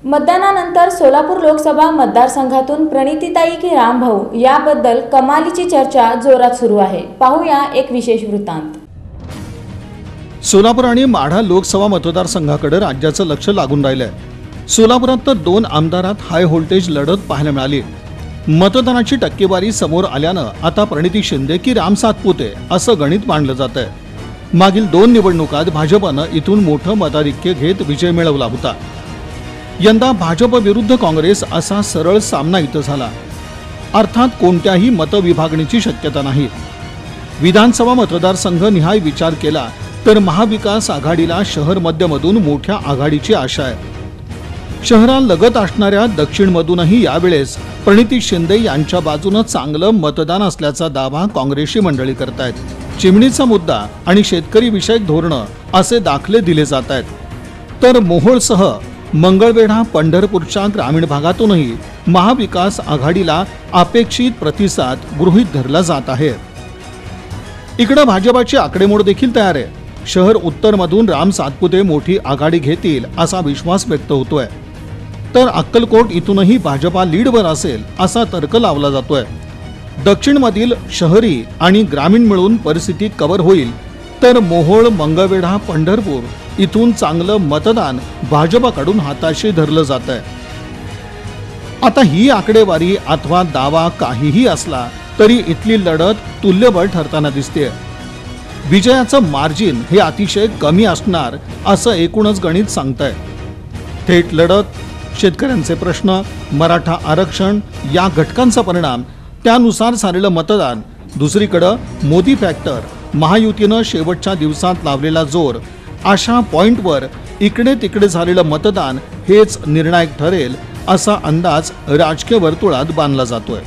मतदानानंतर सोलापूर लोकसभा मतदारसंघातून प्रणितीताई की रामभाऊ याबद्दल कमालीची चर्चा जोरात सुरू आहे। पाहूया एक विशेष वृत्तांत। सोलापूर आणि माढा लोकसभा मतदारसंघाकडे राज्याचं लक्ष लागून राहिलंय। सोलापुरात तर 2 आमदारात हाय व्होल्टेज लढत पाहायला मिळाली। मतदानाची टक्केवारी समोर आल्यानं आता प्रणिती शिंदे की राम सातपुते असं गणित मांडलं जातंय। मागील 2 निवडणुकात भाजपनं इथून मोठं मताधिक्य घेत विजय मिळवला होता। यंदा भाजप विरुद्ध काँग्रेस असा सरळ सामना इथं झाला। अर्थात कोणत्याही मतविभागणीची शक्यता नाही। विधानसभा मतदारसंघ निहाय विचार केला तर महाविकास आघाडीला शहर मध्यमधून मोठ्या आघाडीची आशा आहे। शहरालगत असणाऱ्या दक्षिणमधूनही यावेळेस प्रणिती शिंदे यांच्या बाजूने चांगलं मतदान असल्याचा दावा काँग्रेसची मंडळी करतायत। चिमणीचा मुद्दा आणि शेतकरी विषयक धोरणं असे दाखले दिले जात आहेत। तर मोहोळसह मंगळवेढा पंढरपूरच्या ग्रामीण भागातूनही महाविकास आघाडीला अपेक्षित प्रतिसाद गृहीत धरला जात आहे। इकडे भाजपाची आकडेमोड देखील तयार आहे। शहर उत्तरमधून राम सातपुते मोठी आघाडी घेतील असा विश्वास व्यक्त होतोय। तर अक्कलकोट इथूनही भाजपा लीडवर असेल असा तर्क लावला जातोय। दक्षिणमधील शहरी आणि ग्रामीण मिळून परिस्थिती कव्हर होईल तर मोहोळ मंगळवेढा पंढरपूर इथून चांगलं मतदान भाजपाकडून हाताशी धरलं जात आहे। आता ही आकडेवारी अथवा दावा काहीही असला तरी इथली लढत तुल्यबळ ठरताना दिसते। विजयाचं मार्जिन हे अतिशय कमी असणार असं एकूणच गणित सांगतंय। थेट लढत, शेतकऱ्यांचे प्रश्न, मराठा आरक्षण या घटकांचा परिणाम, त्यानुसार झालेलं मतदान, दुसरीकडे मोदी फॅक्टर, महायुतीनं शेवटच्या दिवसात लावलेला जोर, अशा पॉइंटवर इकडे तिकडे झालेलं मतदान हेच निर्णायक ठरेल असा अंदाज राजकीय वर्तुळात बांधला जातोय।